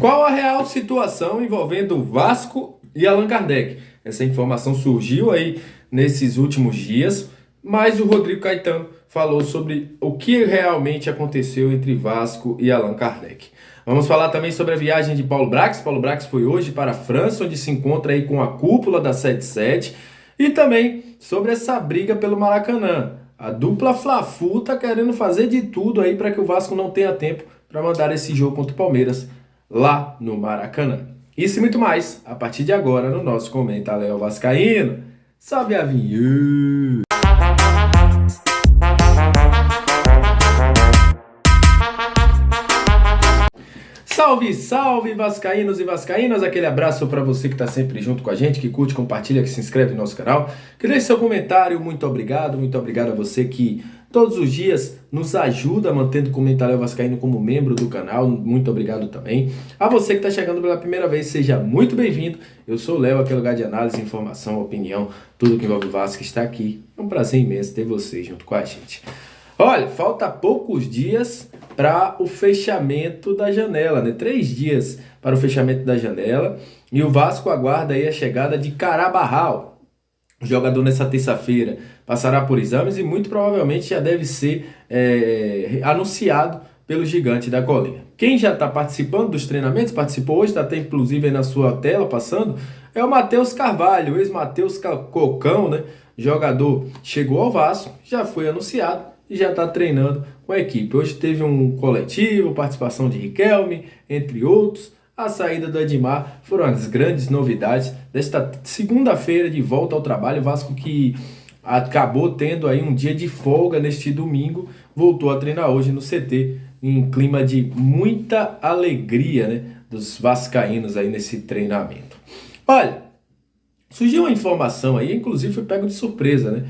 Qual a real situação envolvendo o Vasco e Allan Kardec? Essa informação surgiu aí nesses últimos dias, mas o Rodrigo Caetano falou sobre o que realmente aconteceu entre Vasco e Allan Kardec. Vamos falar também sobre a viagem de Paulo Brax. Paulo Brax foi hoje para a França, onde se encontra aí com a cúpula da 77, e também sobre essa briga pelo Maracanã. A dupla Fla-Flu está querendo fazer de tudo aí para que o Vasco não tenha tempo para mandar esse jogo contra o Palmeiras lá no Maracanã. Isso e muito mais a partir de agora no nosso Comenta Léo Vascaíno. Salve a vinheta! Salve, salve vascaínos e vascaínas, aquele abraço para você que está sempre junto com a gente, que curte, compartilha, que se inscreve no nosso canal, que deixa seu comentário, muito obrigado a você que todos os dias nos ajuda mantendo o Comentário Vascaíno como membro do canal, muito obrigado também. A você que está chegando pela primeira vez, seja muito bem-vindo, eu sou o Léo, aqui é o lugar de análise, informação, opinião, tudo que envolve o Vasco está aqui, é um prazer imenso ter você junto com a gente. Olha, falta poucos dias para o fechamento da janela, né? 3 dias para o fechamento da janela e o Vasco aguarda aí a chegada de Carabarral. O jogador nessa terça-feira passará por exames e muito provavelmente já deve ser anunciado pelo Gigante da Colina. Quem já está participando dos treinamentos, participou hoje, está até inclusive aí na sua tela passando, é o Matheus Carvalho, o ex-Matheus Cocão, né? Jogador chegou ao Vasco, já foi anunciado e já está treinando com a equipe. Hoje teve um coletivo, participação de Riquelme, entre outros. A saída do Edmar foram as grandes novidades desta segunda-feira de volta ao trabalho. O Vasco que acabou tendo aí um dia de folga neste domingo, voltou a treinar hoje no CT em clima de muita alegria, né, dos vascaínos aí nesse treinamento. Olha, surgiu uma informação aí, inclusive foi pego de surpresa, né?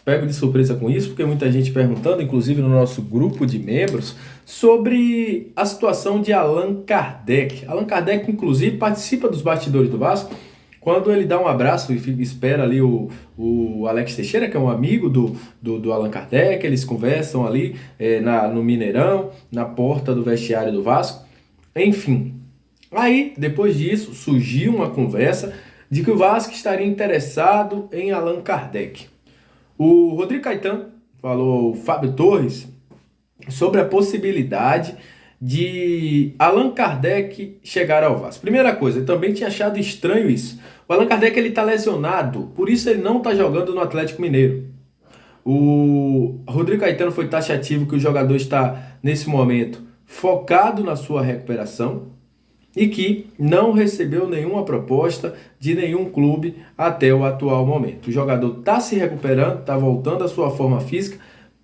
Pego de surpresa com isso, porque muita gente perguntando, inclusive no nosso grupo de membros, sobre a situação de Allan Kardec. Allan Kardec, inclusive, participa dos bastidores do Vasco, quando ele dá um abraço e espera ali o Alex Teixeira, que é um amigo do Allan Kardec, eles conversam ali no Mineirão, na porta do vestiário do Vasco, enfim. Aí, depois disso, surgiu uma conversa de que o Vasco estaria interessado em Allan Kardec. O Rodrigo Caetano falou, o Fábio Torres, sobre a possibilidade de Allan Kardec chegar ao Vasco. Primeira coisa, eu também tinha achado estranho isso. O Allan Kardec está lesionado, por isso ele não está jogando no Atlético Mineiro. O Rodrigo Caetano foi taxativo que o jogador está, nesse momento, focado na sua recuperação e que não recebeu nenhuma proposta de nenhum clube até o atual momento. O jogador está se recuperando, está voltando à sua forma física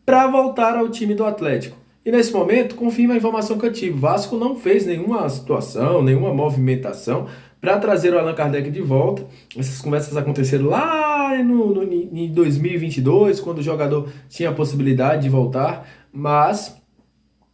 para voltar ao time do Atlético. E nesse momento, confirma a informação que eu tive, o Vasco não fez nenhuma situação, nenhuma movimentação para trazer o Allan Kardec de volta. Essas conversas aconteceram lá em 2022, quando o jogador tinha a possibilidade de voltar, mas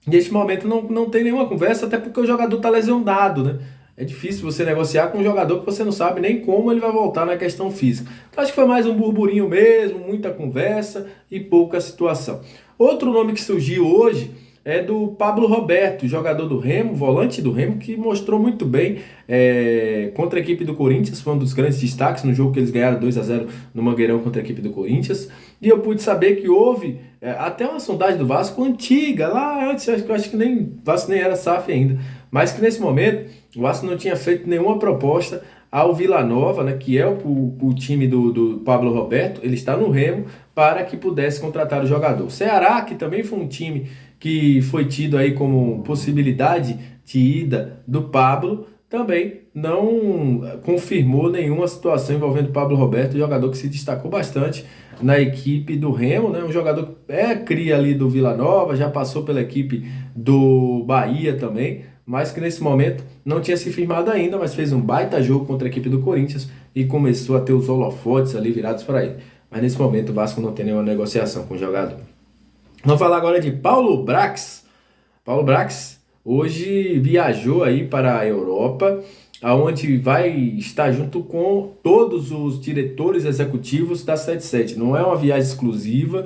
neste momento não tem nenhuma conversa, até porque o jogador está lesionado, né? É difícil você negociar com um jogador que você não sabe nem como ele vai voltar na questão física. Então acho que foi mais um burburinho mesmo, muita conversa e pouca situação. Outro nome que surgiu hoje é do Pablo Roberto, jogador do Remo, volante do Remo, que mostrou muito bem contra a equipe do Corinthians, foi um dos grandes destaques no jogo que eles ganharam 2-0 no Mangueirão contra a equipe do Corinthians. E eu pude saber que houve até uma sondagem do Vasco antiga, lá antes, eu acho que o Vasco nem era SAF ainda, mas que nesse momento o Vasco não tinha feito nenhuma proposta ao Vila Nova, né, que é o time do Pablo Roberto, ele está no Remo, para que pudesse contratar o jogador. O Ceará, que também foi um time que foi tido aí como possibilidade de ida do Pablo, também não confirmou nenhuma situação envolvendo o Pablo Roberto, jogador que se destacou bastante na equipe do Remo, né? Um jogador que cria ali do Vila Nova, já passou pela equipe do Bahia também, mas que nesse momento não tinha se firmado ainda, mas fez um baita jogo contra a equipe do Corinthians e começou a ter os holofotes ali virados para ele. Mas nesse momento o Vasco não tem nenhuma negociação com o jogador. Vamos falar agora de Paulo Brax. Paulo Brax hoje viajou aí para a Europa, aonde vai estar junto com todos os diretores executivos da 77. Não é uma viagem exclusiva,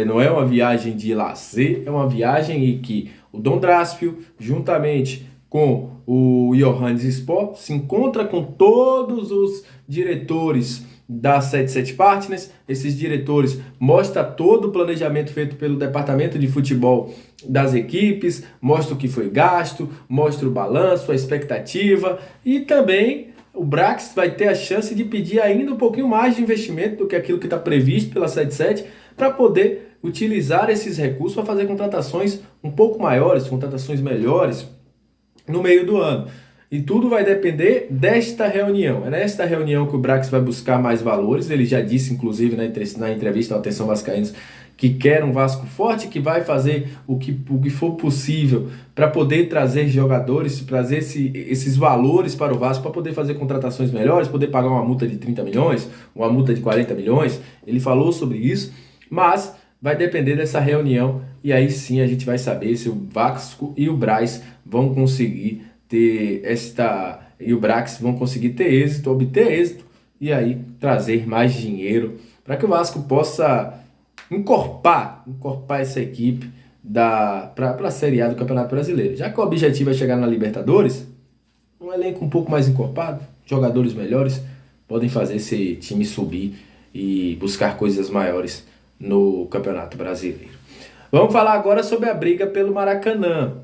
não é uma viagem de lazer, é uma viagem em que o Dom Dráspio, juntamente com o Johannesspor, se encontra com todos os diretores da 77 Partners. Esses diretores mostram todo o planejamento feito pelo departamento de futebol das equipes, mostra o que foi gasto, mostra o balanço, a expectativa, e também o Brax vai ter a chance de pedir ainda um pouquinho mais de investimento do que aquilo que está previsto pela 77 para poder utilizar esses recursos para fazer contratações um pouco maiores, contratações melhores no meio do ano. E tudo vai depender desta reunião. É nesta reunião que o Brax vai buscar mais valores. Ele já disse, inclusive, na entrevista ao Atenção Vascaínos, que quer um Vasco forte, que vai fazer o que for possível para poder trazer jogadores, trazer esses valores para o Vasco, para poder fazer contratações melhores, poder pagar uma multa de 30 milhões, uma multa de 40 milhões. Ele falou sobre isso, mas vai depender dessa reunião, e aí sim a gente vai saber se o Vasco e o Braz vão conseguir ter e o Brax vão conseguir ter êxito, obter êxito, e aí trazer mais dinheiro para que o Vasco possa encorpar essa equipe para a Série A do Campeonato Brasileiro. Já que o objetivo é chegar na Libertadores, um elenco um pouco mais encorpado, jogadores melhores, podem fazer esse time subir e buscar coisas maiores no Campeonato Brasileiro. Vamos falar agora sobre a briga pelo Maracanã.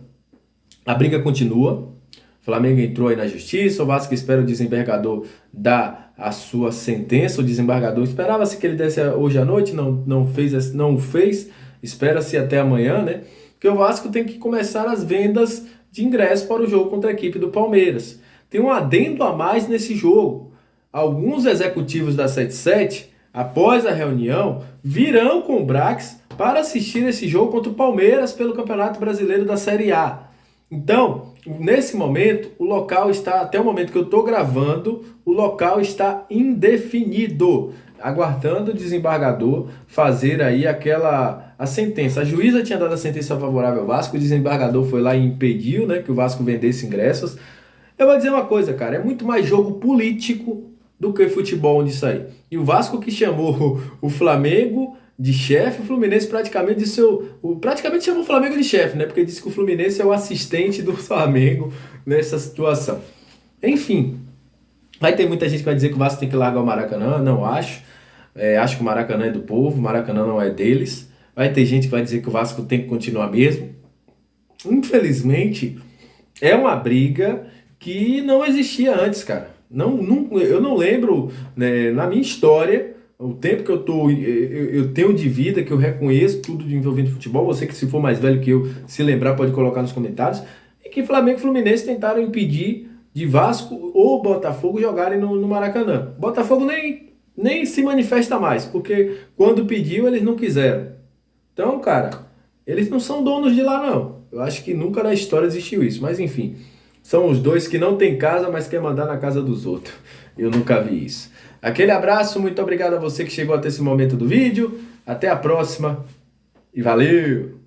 A briga continua. O Flamengo entrou aí na justiça, o Vasco espera o desembargador dar a sua sentença. O desembargador esperava-se que ele desse hoje à noite, não fez, espera-se até amanhã, né? Porque o Vasco tem que começar as vendas de ingressos para o jogo contra a equipe do Palmeiras. Tem um adendo a mais nesse jogo. Alguns executivos da 77, após a reunião, virão com o Brax para assistir esse jogo contra o Palmeiras pelo Campeonato Brasileiro da Série A. Então, nesse momento, o local está, até o momento que eu estou gravando, o local está indefinido, aguardando o desembargador fazer aí a sentença. A juíza tinha dado a sentença favorável ao Vasco, o desembargador foi lá e impediu, né, que o Vasco vendesse ingressos. Eu vou dizer uma coisa, cara, é muito mais jogo político do que futebol nisso aí. E o Vasco que chamou o Flamengo de chefe, o Fluminense praticamente chamou o Flamengo de chefe, né? Porque disse que o Fluminense é o assistente do Flamengo nessa situação. Enfim, vai ter muita gente que vai dizer que o Vasco tem que largar o Maracanã. Não acho. Acho que o Maracanã é do povo, o Maracanã não é deles. Vai ter gente que vai dizer que o Vasco tem que continuar mesmo. Infelizmente, é uma briga que não existia antes, cara. Eu não lembro, né, na minha história, o tempo que eu tenho de vida, que eu reconheço tudo de envolvendo futebol. Você que, se for mais velho que eu, se lembrar, pode colocar nos comentários. E que Flamengo e Fluminense tentaram impedir de Vasco ou Botafogo jogarem no Maracanã. Botafogo nem se manifesta mais, porque quando pediu eles não quiseram. Então, cara, eles não são donos de lá, não. Eu acho que nunca na história existiu isso. Mas enfim, são os dois que não têm casa, mas querem mandar na casa dos outros. Eu nunca vi isso. Aquele abraço, muito obrigado a você que chegou até esse momento do vídeo. Até a próxima e valeu!